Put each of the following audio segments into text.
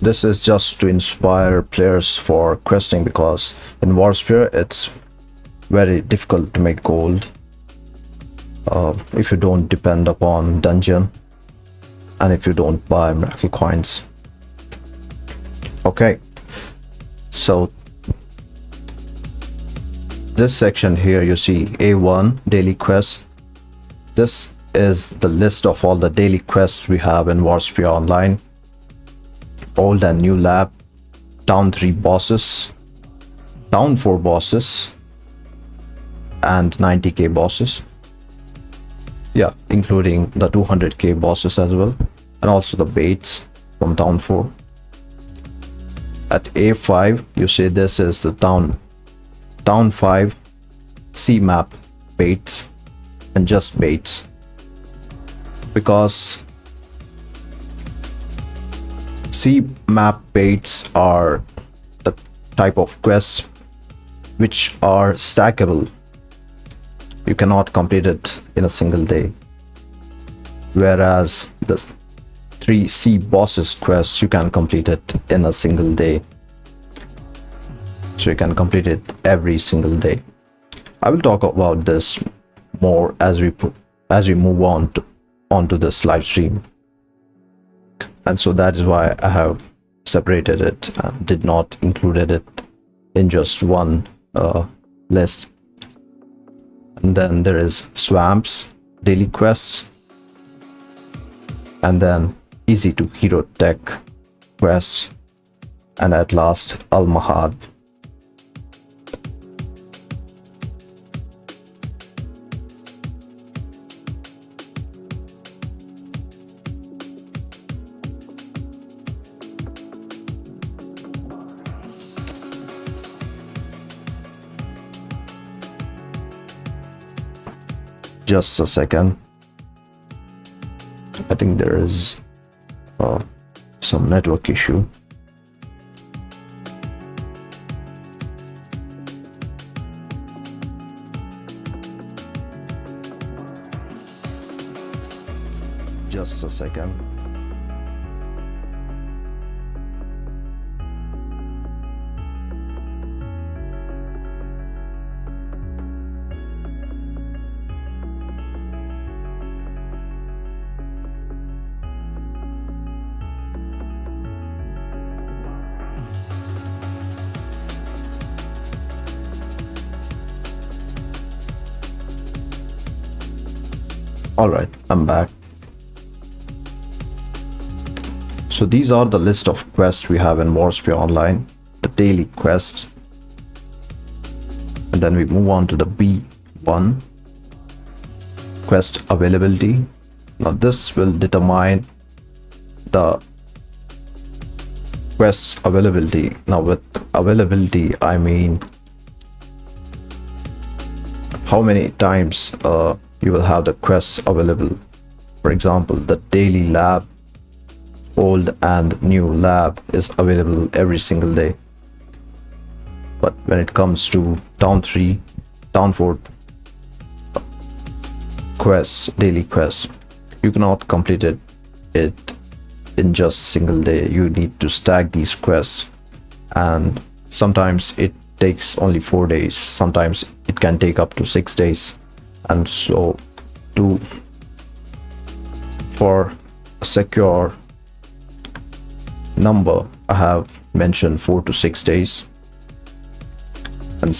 this is just to inspire players for questing, because in Warspear it's very difficult to make gold if you don't depend upon dungeon and if you don't buy miracle coins. Okay, so this section here you see A1 daily quests. This is the list of all the daily quests we have in Warspear Online. Old and new lab, town 3 bosses, town 4 bosses, and 90k bosses. Yeah, including the 200k bosses as well, and also the baits from town 4. At A5 you see this is the town 5 C map baits, and just baits, because C map baits are the type of quests which are stackable. You cannot complete it in a single day, whereas the 3 C bosses quests you can complete it in a single day. So you can complete it every single day. I will talk about this more as we move on onto this live stream, and so that is why I have separated it and did not included it in just one list. And then there is swamps daily quests, and then easy to hero tech quests, and at last Al Mahad. Just a second. I think there is some network issue. Just a second. Alright, I'm back. So these are the list of quests we have in Warspear Online, the daily quests. And then we move on to the B1, quest availability. Now this will determine the quest's availability. Now with availability I mean how many times you will have the quests available. For example, the daily lab, old and new lab is available every single day. But when it comes to town 3, town 4 quests, daily quests, you cannot complete it in just single day. You need to stack these quests, and sometimes it takes only 4 days, sometimes it can take up to 6 days. And so for a secure number I have mentioned 4 to 6 days. And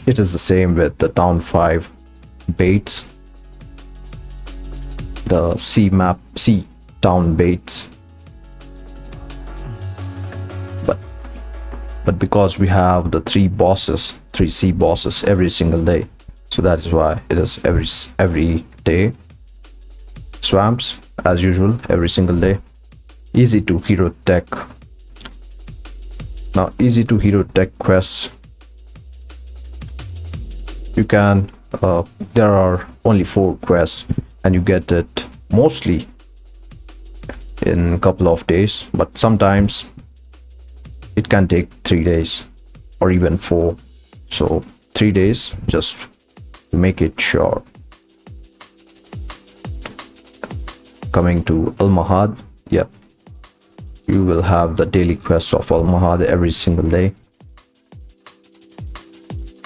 it is the same with the town 5 baits, the C town baits, but because we have the 3 C bosses every single day, so that is why it is every day. Swamps as usual every single day. Easy to hero tech. Now easy to hero tech quests, you can there are only 4 quests and you get it mostly in a couple of days, but sometimes it can take 3 days or even 4. So 3 days just to make it sure. Coming to Al Mahad, yep, you will have the daily quest of Al-Mahad every single day.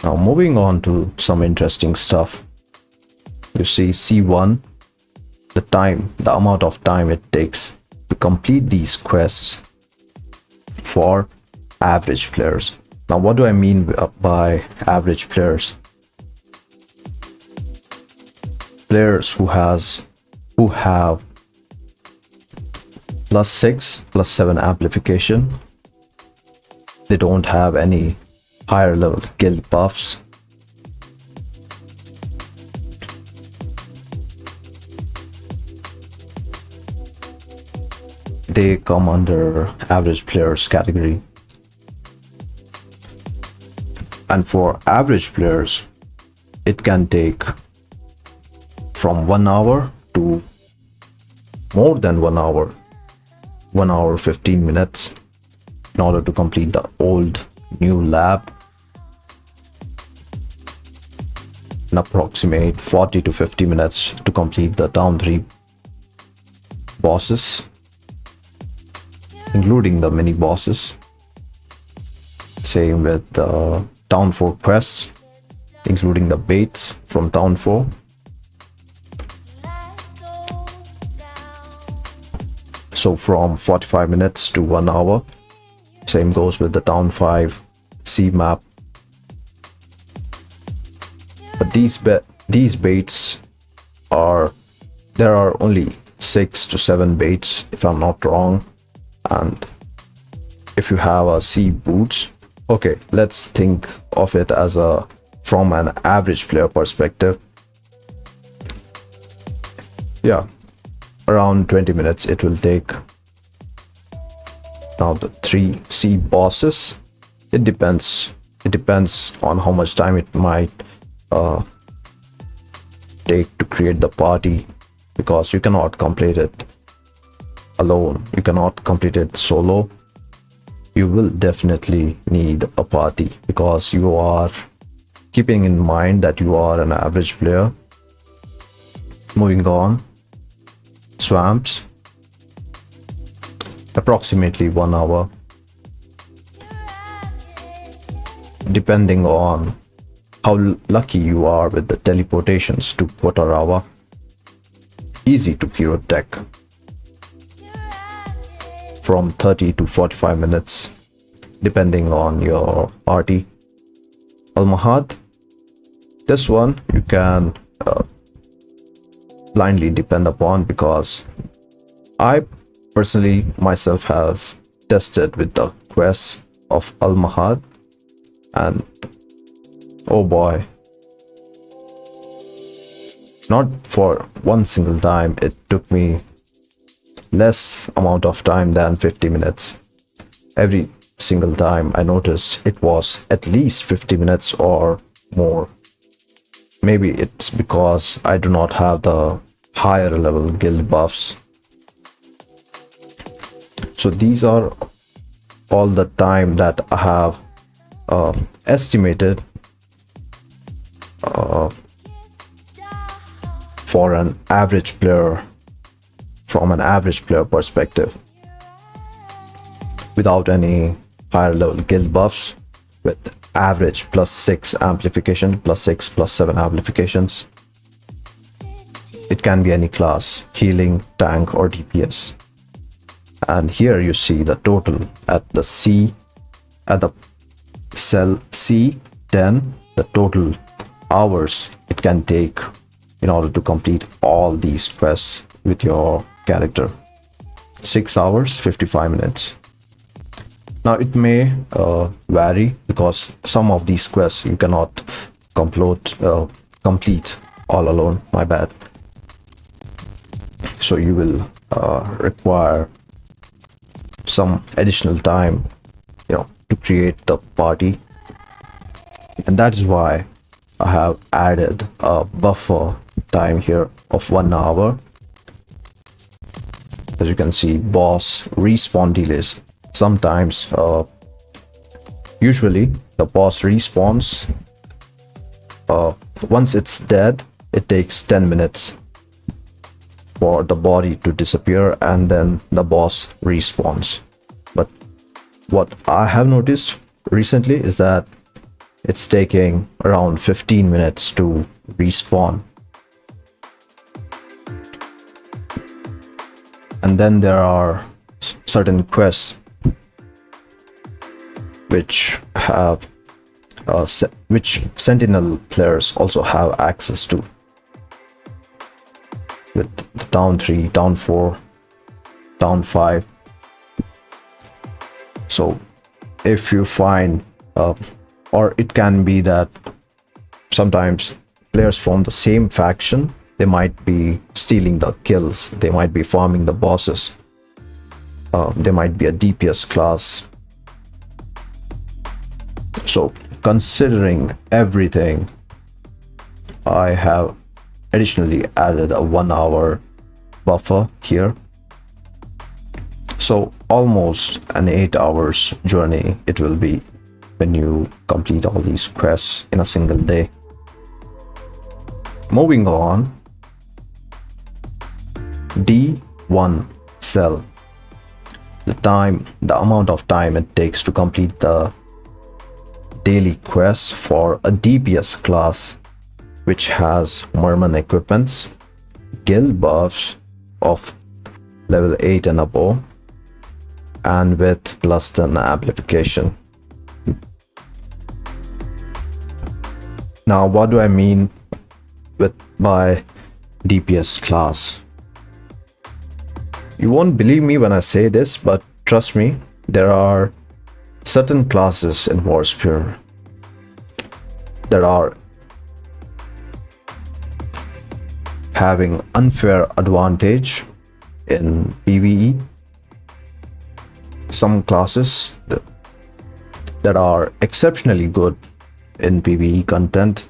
Now moving on to some interesting stuff. You see C1, the amount of time it takes to complete these quests for average players. Now what do I mean by average players? Players who have +6, +7 amplification. They don't have any higher level guild buffs. They come under average players category. And for average players, it can take from 1 hour to more than 1 hour, 1 hour 15 minutes in order to complete the old new lab, and approximate 40 to 50 minutes to complete the town 3 bosses, including the mini bosses. Same with the town 4 quests, including the baits from town 4. So from 45 minutes to 1 hour. Same goes with the town 5 C map. But these baits there are only 6 to 7 baits if I'm not wrong. And if you have a C boots, okay, let's think of it as from an average player perspective. Yeah, around 20 minutes it will take. Now the 3 C bosses, it depends on how much time it might take to create the party, because you cannot complete it alone, you cannot complete it solo. You will definitely need a party, because you are keeping in mind that you are an average player. Moving on, swamps, approximately 1 hour, depending on how lucky you are with the teleportations to Potarawa. Easy to hero tech, from 30 to 45 minutes depending on your party. Al-Mahad, this one you can blindly depend upon, because I personally myself has tested with the quests of Al-Mahad, and oh boy, not for one single time, it took me less amount of time than 50 minutes. Every single time I noticed it was at least 50 minutes or more. Maybe it's because I do not have the higher level guild buffs. So these are all the time that I have estimated for an average player, from an average player perspective, without any higher level guild buffs, with average +6 amplification, +6, +7 amplifications. It can be any class, healing, tank or DPS. And here you see the total at the cell C10, the total hours it can take in order to complete all these quests with your character. 6 hours 55 minutes. Now it may vary, because some of these quests you cannot complete all alone, my bad. So you will require some additional time, to create the party. And that is why I have added a buffer time here of 1 hour. As you can see, boss respawn delays. Sometimes, usually the boss respawns, once it's dead, it takes 10 minutes for the body to disappear, and then the boss respawns. what I have noticed recently is that it's taking around 15 minutes to respawn. And then there are certain quests which have which Sentinel players also have access to, with Town 3, Town 4, Town 5. So if you find or it can be that sometimes players from the same faction, they might be stealing the kills, they might be farming the bosses, they might be a DPS class. So considering everything, I have additionally added a 1 hour buffer here. So almost an 8 hours journey it will be when you complete all these quests in a single day. Moving on, D1 cell. The amount of time it takes to complete the daily quests for a DPS class which has mermen equipments, guild buffs of level 8 and above, and with +10 amplification. Now, what do I mean by DPS class? You won't believe me when I say this, but trust me, there are certain classes in Warspear that are having unfair advantage in PvE. Some classes that are exceptionally good in PvE content,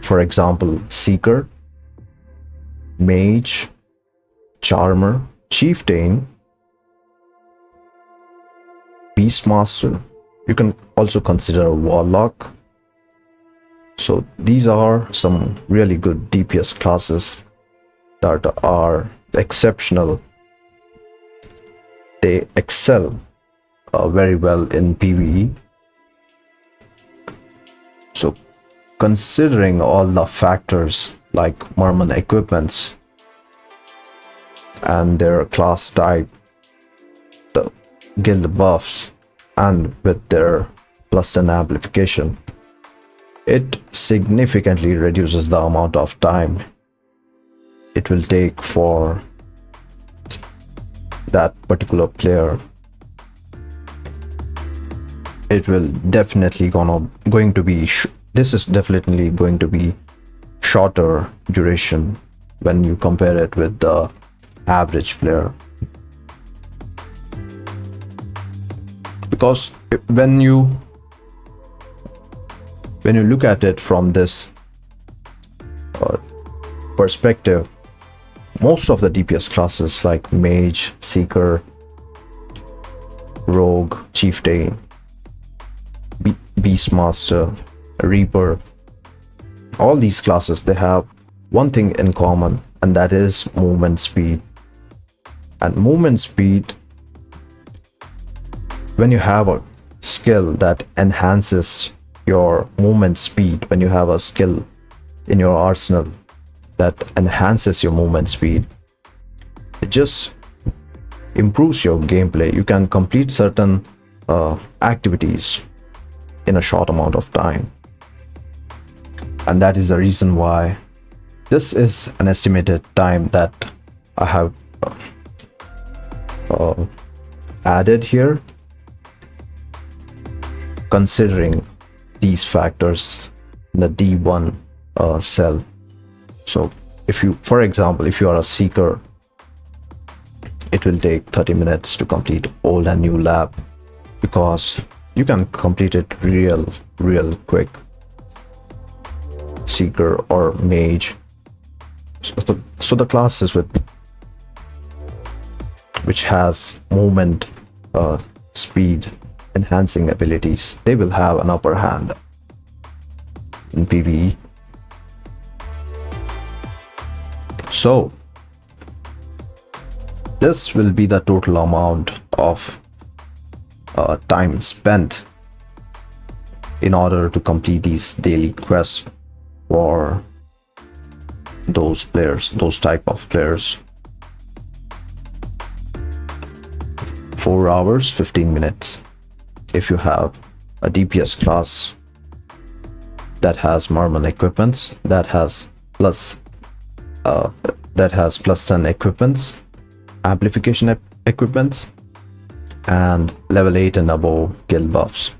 for example, Seeker, Mage, Charmer, Chieftain, Beastmaster. You can also consider Warlock. So these are some really good DPS classes that are exceptional. They excel very well in PvE. So considering all the factors like mermen equipments and their class type, the guild buffs, and with their +10 amplification, it significantly reduces the amount of time it will take for that particular player. It will definitely going to be this is definitely going to be shorter duration when you compare it with the average player, because when you look at it from this perspective, most of the DPS classes like Mage, Seeker, Rogue, Chieftain, Beastmaster, Reaper, all these classes, they have one thing in common, and that is movement speed. And movement speed, when you have a skill that enhances your movement speed, when you have a skill in your arsenal that enhances your movement speed, it just improves your gameplay. You can complete certain activities in a short amount of time, and that is the reason why this is an estimated time that I have added here, considering these factors in the D1 cell. So if you, for example, if you are a Seeker, it will take 30 minutes to complete old and new lab, because you can complete it real quick. Seeker or Mage. So the classes which has movement speed enhancing abilities, they will have an upper hand in PvE. So this will be the total amount of time spent in order to complete these daily quests for those players, those type of players. 4 hours 15 minutes if you have a DPS class that has mermen equipments, that has plus 10 equipments, amplification equipments, and level 8 and above kill buffs.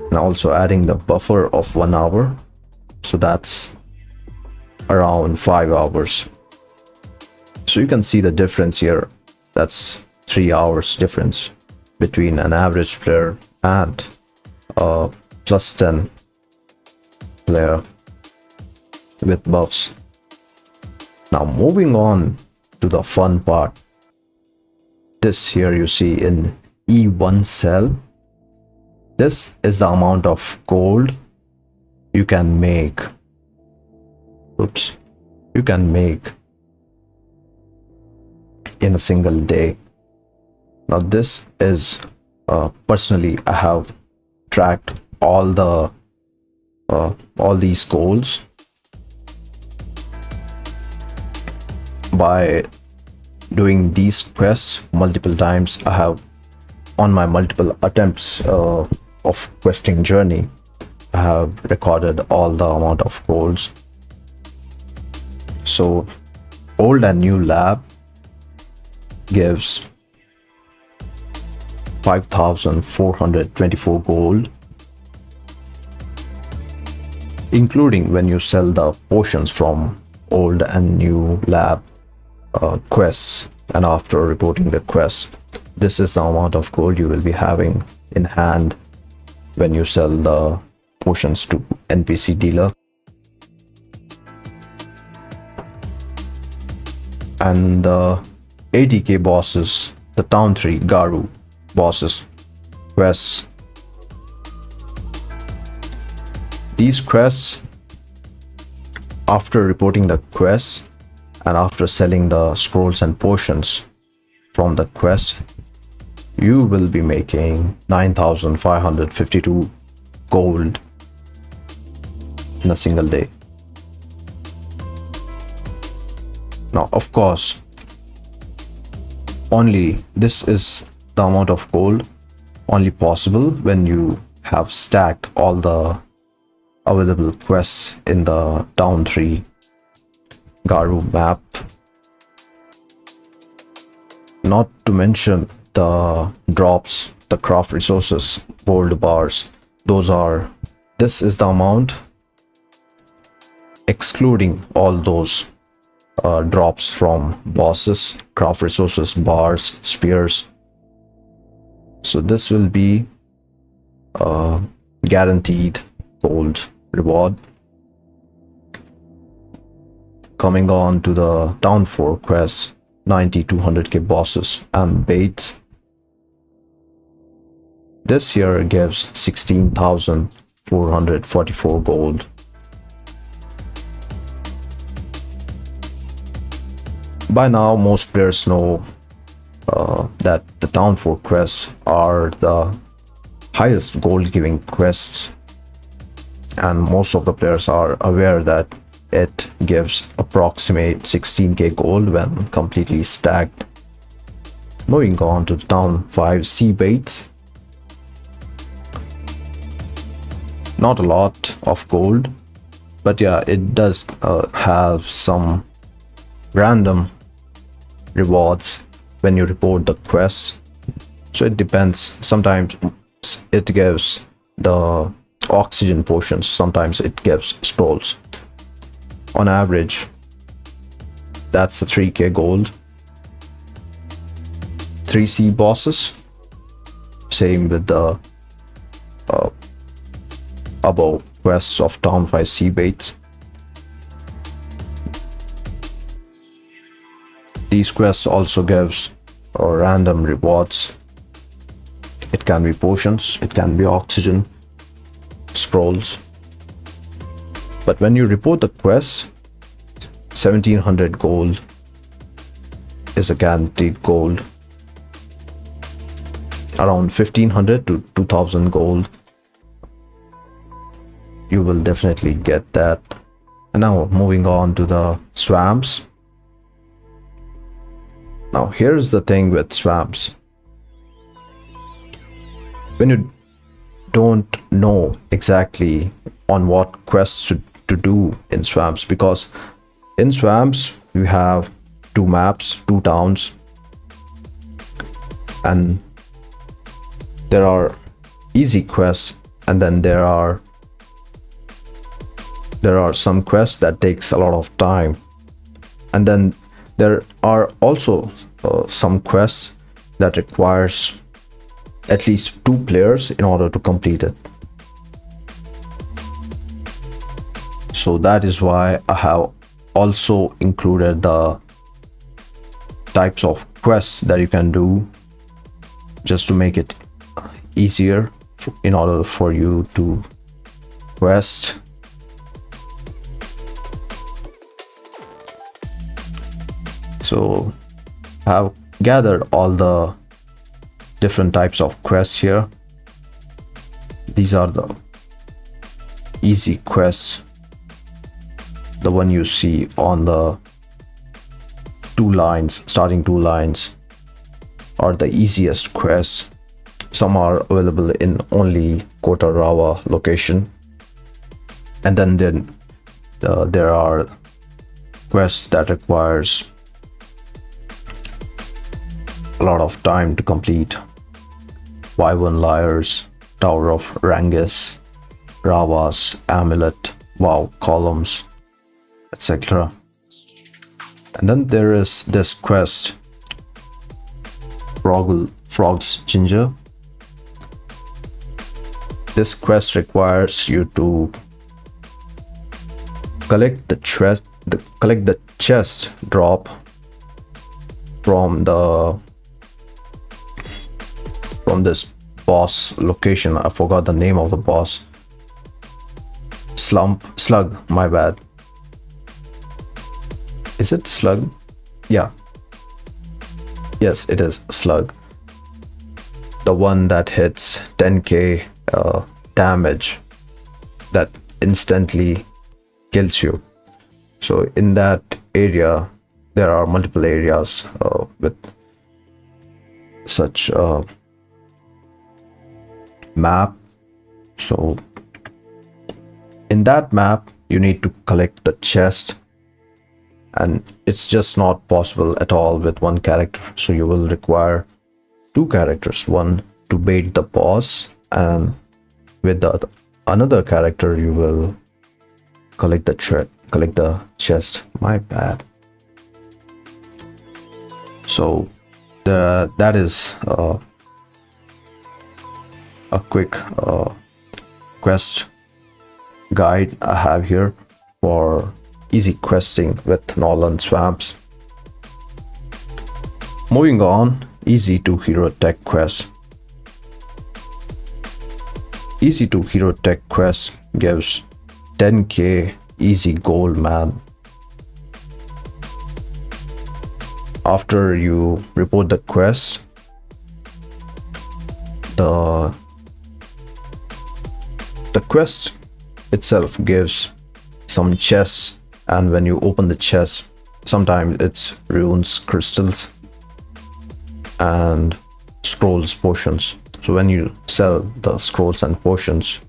And also adding the buffer of 1 hour, so that's around 5 hours. So you can see the difference here. That's 3 hours difference between an average player and a plus 10 player with buffs. Now moving on to the fun part. This here you see in E1 cell. This is the amount of gold you can make. You can make in a single day. Now this is personally I have tracked all these goals by doing these quests multiple times. I have, on my multiple attempts of questing journey, I have recorded all the amount of goals. So old and new lab gives 5,424 gold, including when you sell the potions from old and new lab quests, and after reporting the quest, this is the amount of gold you will be having in hand when you sell the potions to NPC dealer. And the 80k bosses, the town 3 Garu bosses quests, these quests, after reporting the quests and after selling the scrolls and potions from the quest, you will be making 9,552 gold in a single day. Now of course, only this is the amount of gold only possible when you have stacked all the available quests in the town 3 Garu map, not to mention the drops, the craft resources, gold bars. This is the amount excluding all those drops from bosses, craft resources, bars, spears. So this will be a guaranteed gold reward. Coming on to the town 4 quests, 90-200k bosses and baits. This here gives 16,444 gold. By now most players know that the town 4 quests are the highest gold giving quests, and most of the players are aware that it gives approximate 16k gold when completely stacked. Moving on to the town 5 sea baits. Not a lot of gold, but yeah, it does have some random rewards when you report the quests. So it depends. Sometimes it gives the oxygen potions, sometimes it gives scrolls. On average, that's the 3k gold. 3 sea bosses, same with the above quests of town 5 sea baits. These quests also gives random rewards. It can be potions, it can be oxygen, scrolls. But when you report the quest, 1700 gold is a guaranteed gold. around 1500 to 2000 gold. You will definitely get that. And now moving on to the swamps. Now here's the thing with swamps. When you don't know exactly on what quests to do in swamps, because in swamps you have two maps, two towns, and there are easy quests, and then there are some quests that takes a lot of time, and then there are also some quests that requires at least 2 players in order to complete it. So that is why I have also included the types of quests that you can do, just to make it easier in order for you to quest. So I have gathered all the different types of quests here. These are the easy quests. The one you see on the 2 lines, starting 2 lines, are the easiest quests. Some are available in only Kota Rawa location, and then there are quests that requires a lot of time to complete. Wyvern Lyres, Tower of Rangis, Ravas, Amulet, Wow Columns, etc. And then there is this quest, Frog's Ginger. This quest requires you to collect the chest drop from this boss location. I forgot the name of the boss. Slug, my bad. Is it Slug? Yeah. Yes, it is Slug. The one that hits 10k damage, that instantly kills you. So in that area, there are multiple areas with such map. So in that map you need to collect the chest, and it's just not possible at all with one character. So you will require 2 characters, one to bait the boss, and with the another character you will collect the chest. My bad. So that is a quick quest guide I have here for easy questing with Northern Swamps. Moving on, easy to hero tech quest. Easy to hero tech quest gives 10k easy gold, man. After you report the quest, the quest itself gives some chests, and when you open the chest, sometimes it's runes, crystals, and scrolls, potions. So when you sell the scrolls and potions,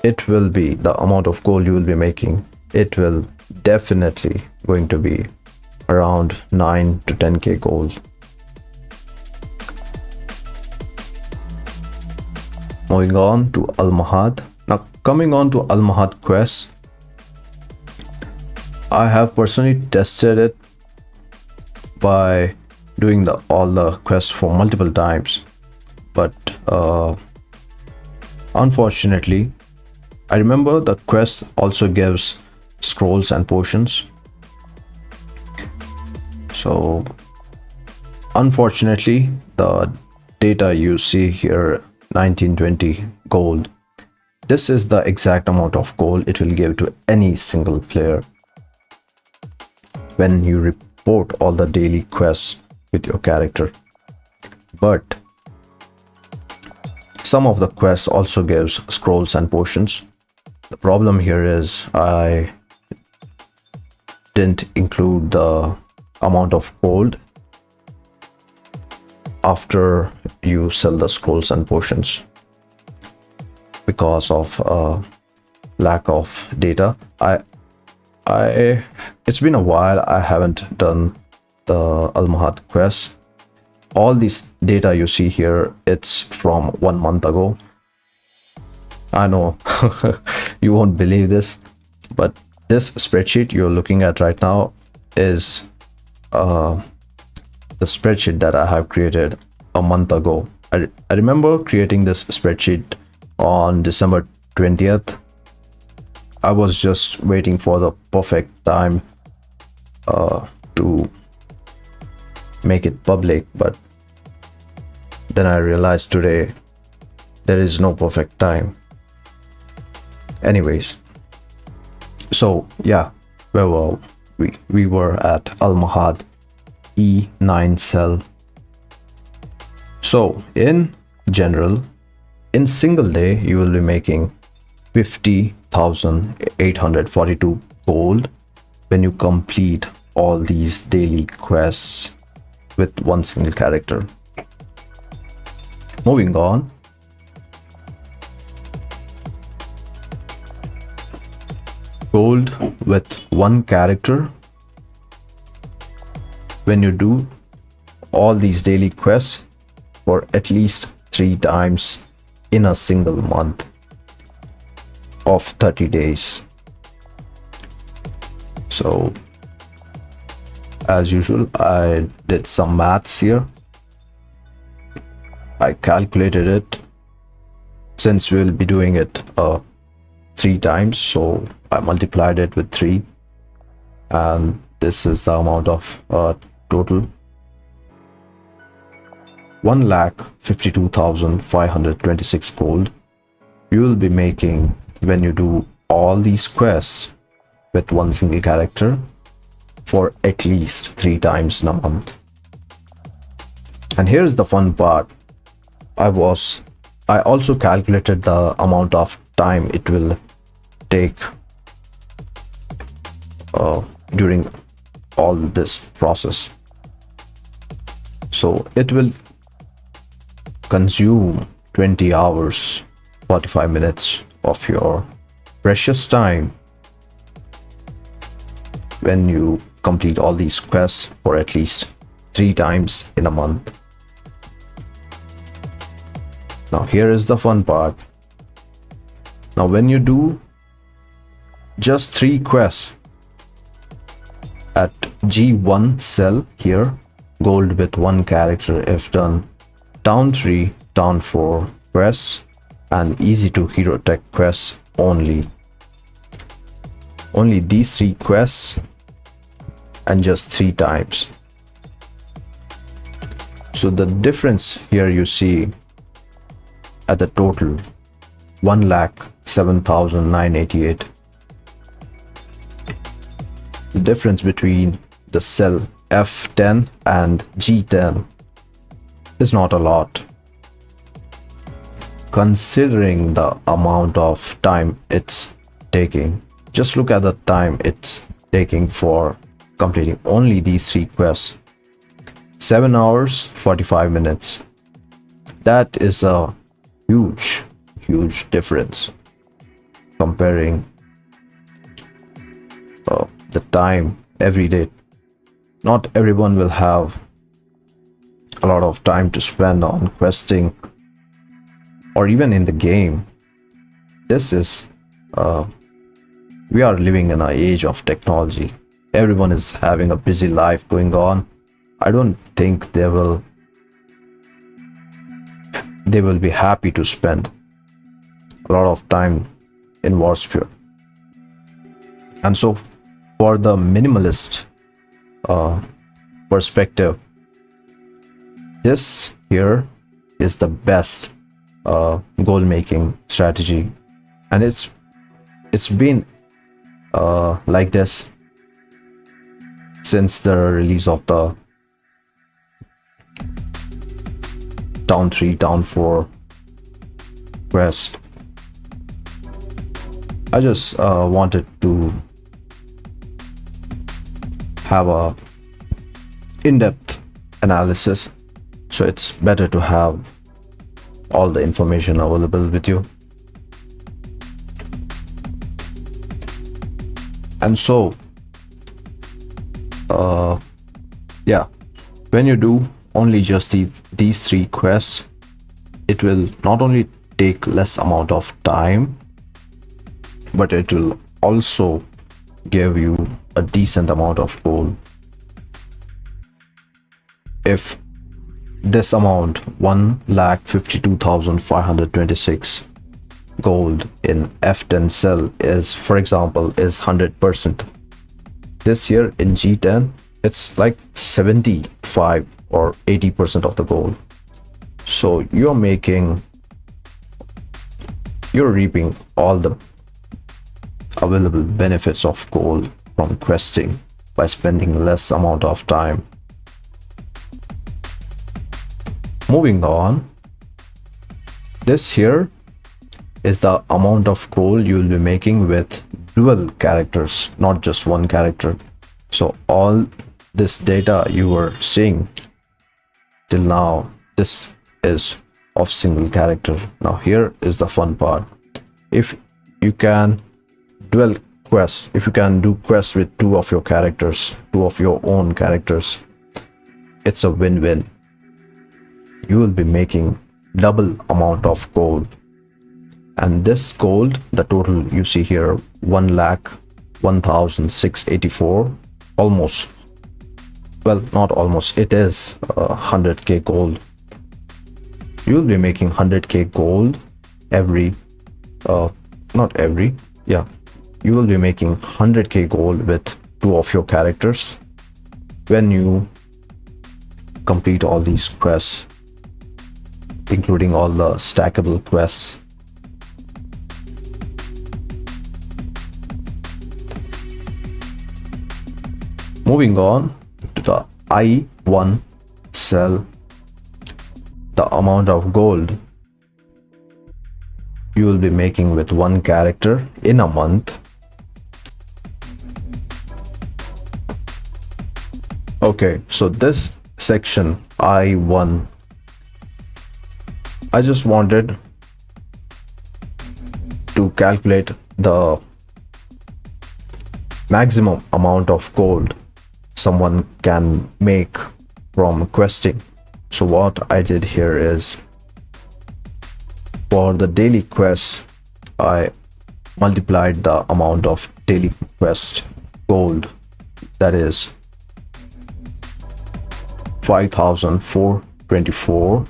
it will be the amount of gold you will be making. It will definitely going to be around 9 to 10k gold. Moving on to Al-Mahad. Now coming on to Al-Mahad quest, I have personally tested it by doing all the quests for multiple times, but unfortunately, I remember the quest also gives scrolls and potions. So unfortunately, the data you see here, 1920 gold, this is the exact amount of gold it will give to any single player when you report all the daily quests with your character. but some of the quests also gives scrolls and potions. The problem here is I didn't include the amount of gold after you sell the scrolls and potions because of lack of data. It's been a while I haven't done the Almahad quest. All this data you see here, it's from 1 month ago. I know you won't believe this, but this spreadsheet you're looking at right now is the spreadsheet that I have created a month ago. I remember creating this spreadsheet on December 20th. I was just waiting for the perfect time to make it public, but then I realized today there is no perfect time. Anyways, so yeah, where were we? We were at Almahad E9 cell. So in general, in single day you will be making 50,842 gold when you complete all these daily quests with one single character. Moving on, gold with one character when you do all these daily quests for at least 3 times in a single month of 30 days. So as usual, I did some maths here. I calculated it since we'll be doing it 3 times, so I multiplied it with 3, and this is the amount of total 1,52,526 gold you will be making when you do all these quests with one single character for at least 3 times in a month. And here's the fun part. I also calculated the amount of time it will take during all this process. So it will consume 20 hours 45 minutes of your precious time when you complete all these quests for at least 3 times in a month. Now here is the fun part. Now when you do just 3 quests at G1 cell here, gold with one character if done, town 3, town 4 quests, and easy to hero tech quests only. Only these 3 quests and just 3 times. So the difference here you see at the total 1,07,988. The difference between the cell F10 and G10 is not a lot, considering the amount of time it's taking. Just look at the time it's taking for completing only these 3 quests. 7 hours 45 minutes. That is a huge difference comparing the time every day. Not everyone will have a lot of time to spend on questing or even in the game. This is we are living in an age of technology. Everyone is having a busy life going on. I don't think they will be happy to spend a lot of time in Warspear. And so for the minimalist perspective, this here is the best goal making strategy, and it's been like this since the release of the down 3, down 4 quest. I just wanted to have a in-depth analysis, so it's better to have all the information available with you. And so yeah, when you do only just these 3 quests, it will not only take less amount of time, but it will also give you a decent amount of gold. If this amount, 1,52,526 gold in F10 cell is, for example, is 100%. This year in G10, it's like 75 or 80% of the gold. So you're reaping all the available benefits of gold from questing by spending less amount of time. Moving on, this here is the amount of gold you will be making with dual characters, not just one character. So all this data you were seeing till now, this is of single character. Now here is the fun part. If you can dual quest, if you can do quests with 2 of your characters, 2 of your own characters, it's a win-win. You will be making double amount of gold. And this gold, the total you see here, 1,01,684, almost, well, not almost, it is 100k gold. You will be making 100k gold every, not every, yeah, you will be making 100k gold with 2 of your characters when you complete all these quests, including all the stackable quests. Moving on to the I1 cell, the amount of gold you will be making with 1 character in a month. Okay, so this section I1, I just wanted to calculate the maximum amount of gold someone can make from questing. So what I did here is, for the daily quests, I multiplied the amount of daily quest gold, that is 5,424,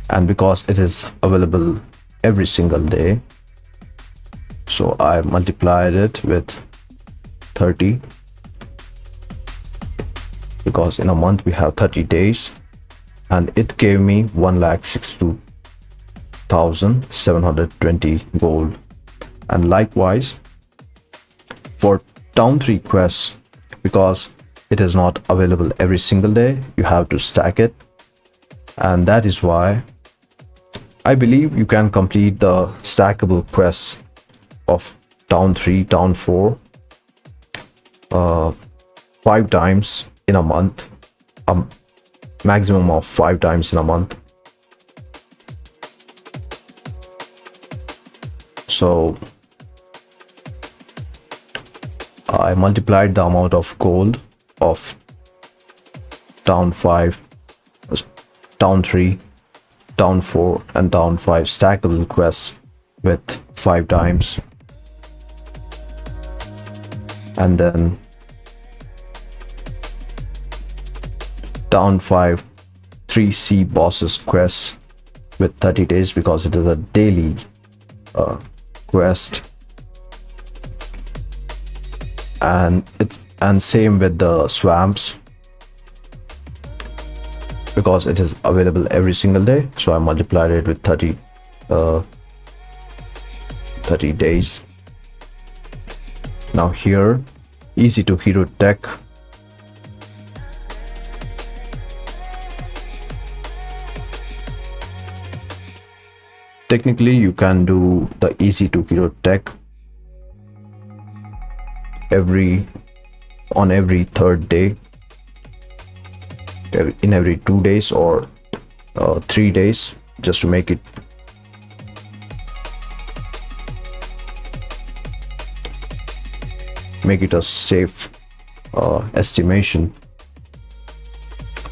and because it is available every single day, so I multiplied it with 30, because in a month we have 30 days, and it gave me 1,62,720 gold. And likewise for town 3 quests, because it is not available every single day, you have to stack it, and that is why I believe you can complete the stackable quests of town 3, town 4 5 times in a month, a maximum of 5 times in a month. So I multiplied the amount of gold of town 5, town 3, town 4 and town 5 stackable quests with 5 times, and then town 5 3C bosses quests with 30 days, because it is a daily quest, and same with the swamps, because it is available every single day, so I multiplied it with 30 days. Now here, easy to hero tech, Technically, you can do the easy to hero tech on every third day, in every 2 days or 3 days, just to make it a safe estimation.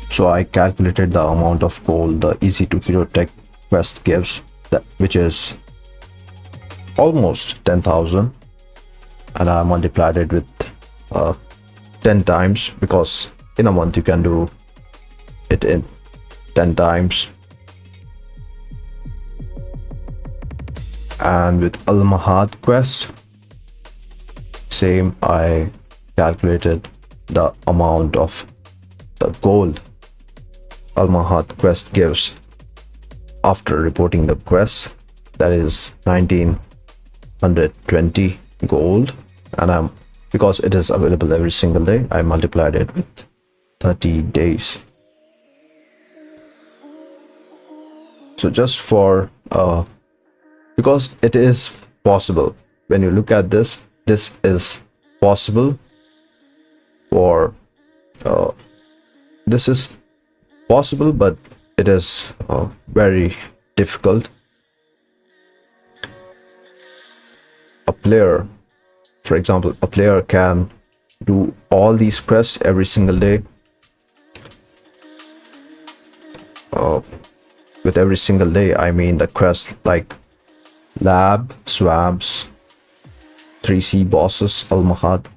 So I calculated the amount of gold the easy to hero tech quest gives, which is almost 10,000, and I multiplied it with 10 times, because in a month you can do it in 10 times. And with Al-Mahad quest, same, I calculated the amount of the gold Al-Mahad quest gives after reporting the quest, that is 1920 gold, and because it is available every single day, I multiplied it with 30 days. So just for because it is possible, when you look at this is possible for this is possible, but it is very difficult. For example, a player can do all these quests every single day. With every single day, I mean the quests like lab, swamps, 3C bosses, Al-Mahad.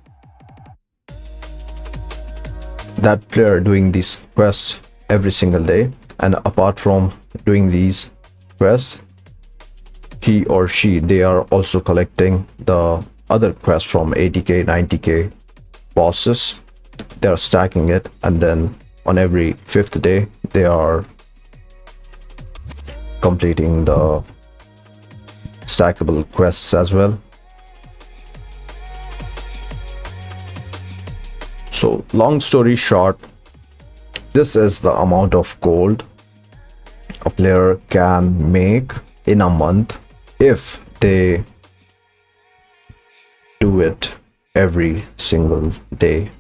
That player doing these quests every single day, and apart from doing these quests, he or she, they are also collecting the other quests from 80k, 90k bosses. They are stacking it, and then on every 5th day they are completing the stackable quests as well. So long story short, this is the amount of gold a player can make in a month if they do it every single day,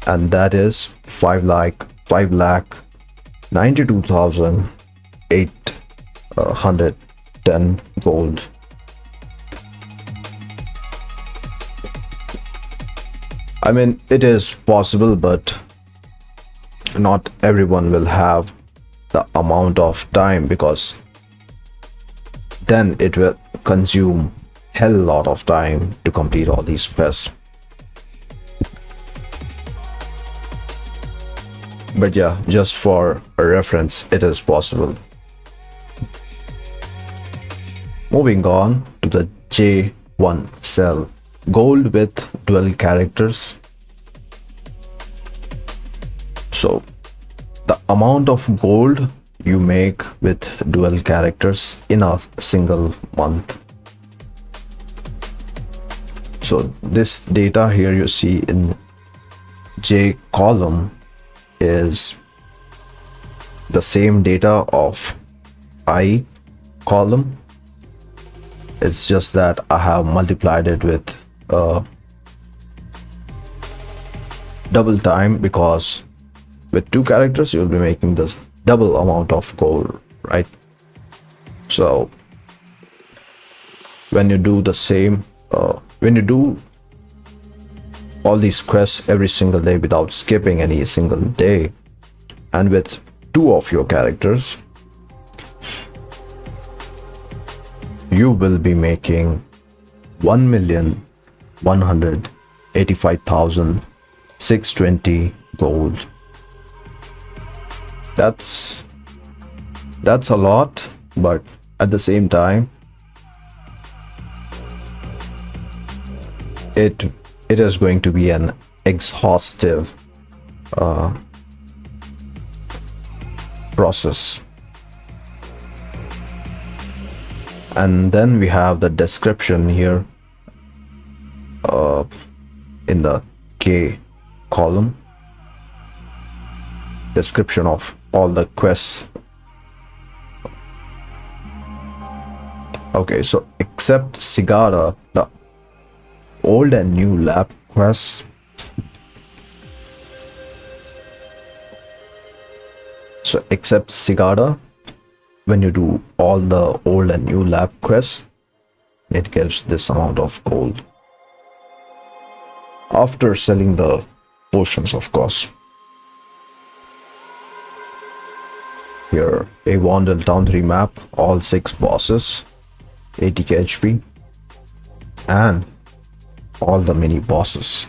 and that is 5,92,810 gold. I mean, it is possible, but not everyone will have the amount of time, because then it will consume hell lot of time to complete all these quests. But yeah, just for a reference, it is possible. Moving on to the J1 cell, gold with dual characters. So the amount of gold you make with dual characters in a single month. So this data here you see in J column is the same data of I column. It's just that I have multiplied it with double time, because with 2 characters you'll be making this double amount of gold, right? So when you do the same, when you do all these quests every single day without skipping any single day, and with 2 of your characters, you will be making 1,185,620 gold. That's a lot, but at the same time, it is going to be an exhaustive process. And then we have the description here in the K column, description of all the quests Okay, so accept Cigara, the old and new lab quests. So accept Cigara. When you do all the old and new lab quests, it gives this amount of gold. After selling the potions, of course. Here, a Wandel Town 3 map, all 6 bosses, 80k HP, and all the mini bosses.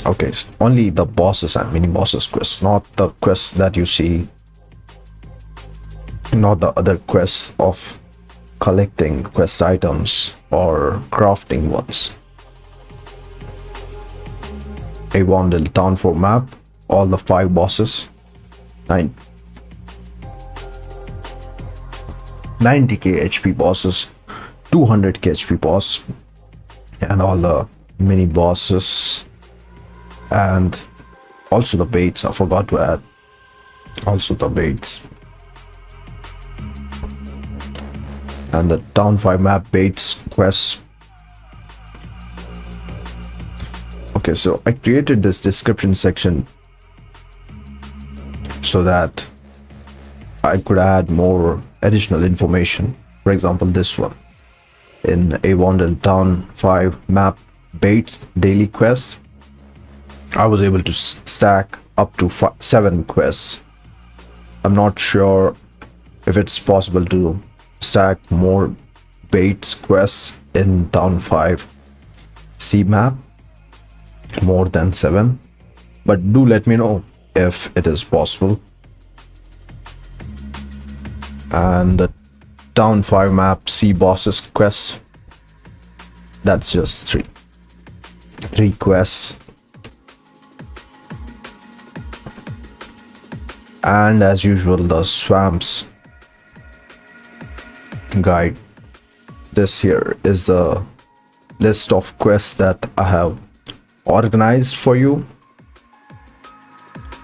Okay, only the bosses and mini bosses quests, not the quests that you see, not the other quests of collecting quest items or crafting ones. A Wandel Town 4 map, all the 5 bosses, 90k HP bosses, 200k HP boss, and all the mini bosses, and also the baits. I forgot to add also the baits, and the Town 5 map baits quests. Okay, so I created this description section so that I could add more additional information. For example, this one in a Wandel Town 5 map baits daily quest, I was able to stack up to 7 quests. I'm not sure if it's possible to stack more baits quests in Town 5 C map, more than 7, but do let me know if it is possible. And the Town 5 map C bosses quest, that's just 3 quests. And as usual, the swamps guide. This here is the list of quests that I have organized for you,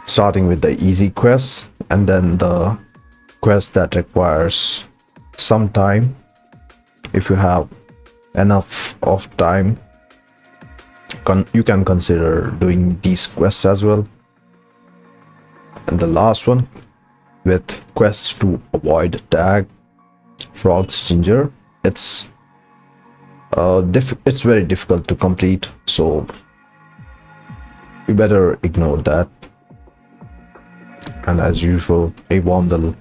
starting with the easy quests and then the quest that requires some time. If you have enough of time, you can consider doing these quests as well. And the last one with quests to avoid tag Frog's Ginger, it's very difficult to complete, so you better ignore that. And as usual, a Wandel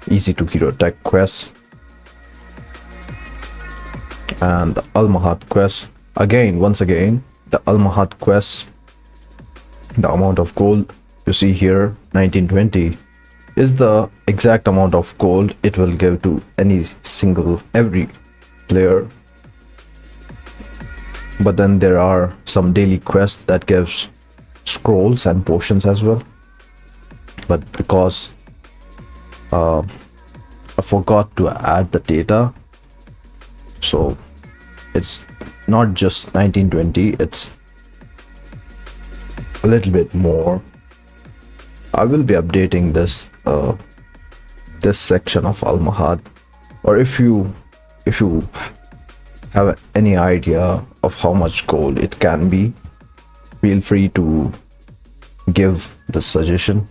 easy to hero tech quest and the Almahat quest. Once again, the Almahat quest, the amount of gold you see here, 1920, is the exact amount of gold it will give to every player. But then there are some daily quests that gives scrolls and potions as well. But because I forgot to add the data, so it's not just 1920, it's a little bit more. I will be updating this section of Almahad, or if you have any idea of how much gold it can be, feel free to give the suggestion.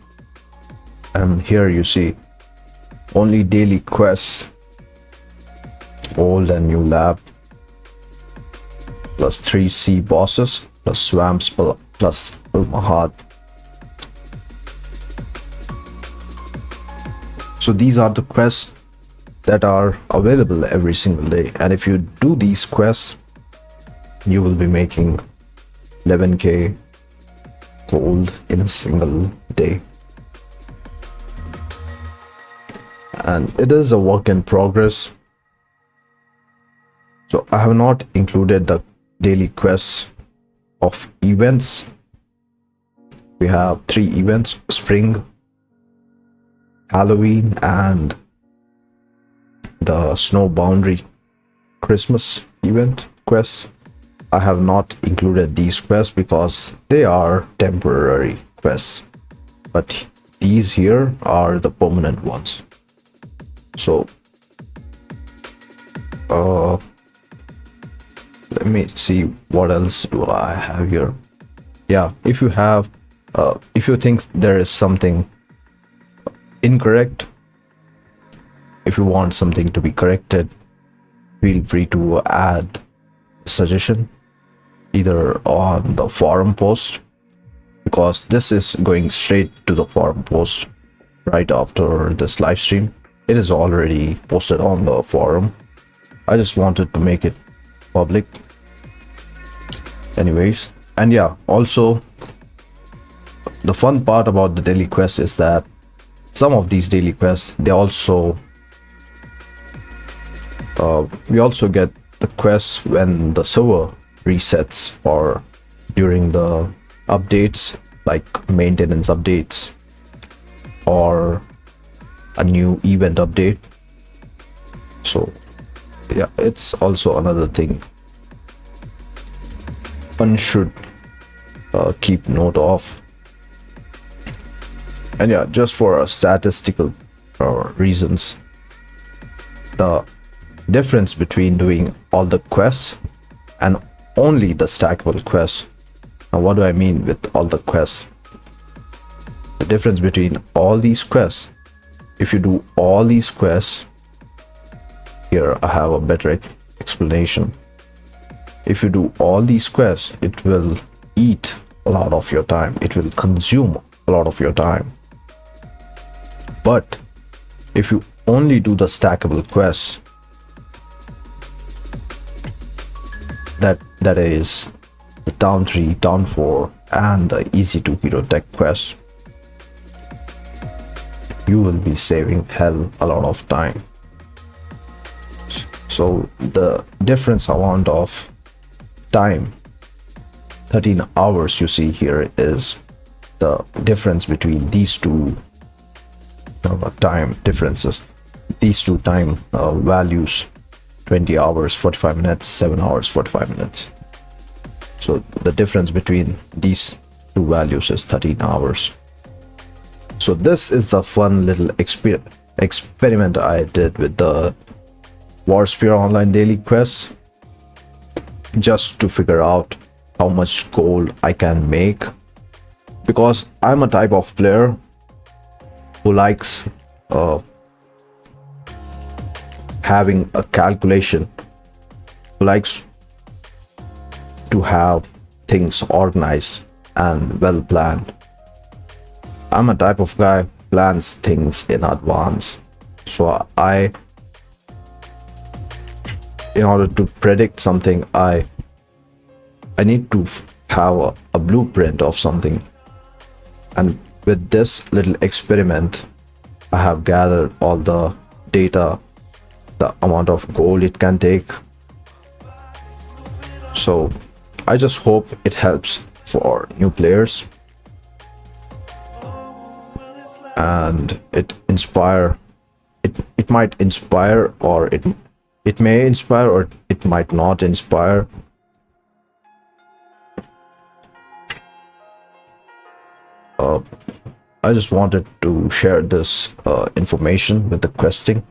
And here you see only daily quests, old and new lab, plus 3 C bosses, plus swamps, plus Almahad. So these are the quests that are available every single day, and if you do these quests, you will be making 11k gold in a single day. And it is a work in progress, so I have not included the daily quests of events. We have 3 events: spring, Halloween, and the snow boundary Christmas event quests. I have not included these quests because they are temporary quests, but these here are the permanent ones. So let me see what else do I have here. Yeah, if you have if you think there is something incorrect, if you want something to be corrected, feel free to add suggestion either on the forum post, because this is going straight to the forum post right after this live stream. It is already posted on the forum. I just wanted to make it public anyways. And yeah, also the fun part about the daily quest is that some of these daily quests, they also we also get the quests when the server resets or during the updates, like maintenance updates or a new event update. So yeah, it's also another thing one should keep note of. And yeah, just for statistical reasons, the difference between doing all the quests and only the stackable quests. Now, what do I mean with all the quests? The difference between all these quests, if you do all these quests, here I have a better explanation. If you do all these quests, it will eat a lot of your time. It will consume a lot of your time. But if you only do the stackable quests, that is the Town 3, Town 4 and the Easy to Hero Tech quest, you will be saving hell a lot of time. So the difference amount of time, 13 hours you see here, is the difference between these two time differences, these two time values. 20 hours 45 minutes, 7 hours 45 minutes. So the difference between these two values is 13 hours. So this is the fun little experiment I did with the Warspear Online daily quests, just to figure out how much gold I can make, because I'm a type of player who likes having a calculation, who likes to have things organized and well planned. I'm a type of guy who plans things in advance. So in order to predict something, I need to have a blueprint of something. And with this little experiment, I have gathered all the data, the amount of gold it can take. So I just hope it helps for new players and it might inspire, or it may inspire, or it might not inspire. I just wanted to share this information with the questing,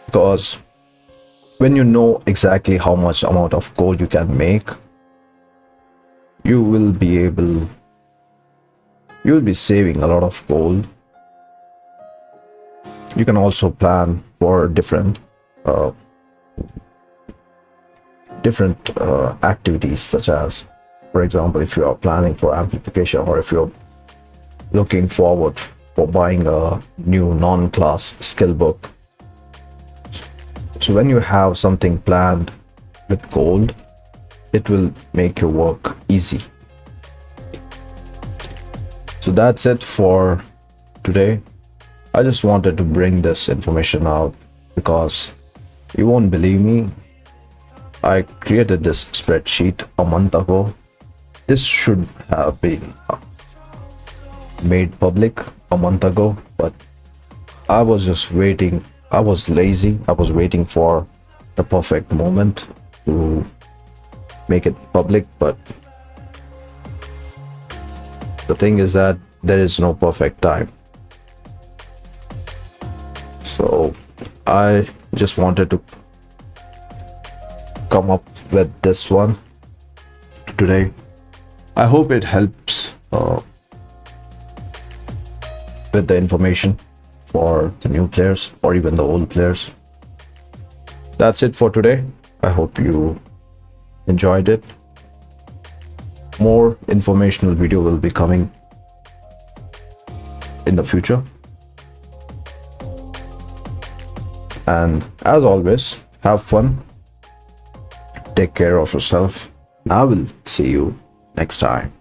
because when you know exactly how much amount of gold you can make, you will be saving a lot of gold. You can also plan for different activities, such as, for example, if you are planning for amplification, or if you're looking forward for buying a new non-class skill book. So when you have something planned with gold, it will make your work easy. So that's it for today. I just wanted to bring this information out because you won't believe me. I created this spreadsheet a month ago. This should have been made public a month ago, but I was just waiting. I was lazy. I was waiting for the perfect moment to make it public, but the thing is that there is no perfect time. So I just wanted to come up with this one today. I hope it helps with the information for the new players or even the old players. That's it for today. I hope you enjoyed it. More informational video will be coming in the future. And as always, have fun. Take care of yourself. I will see you next time.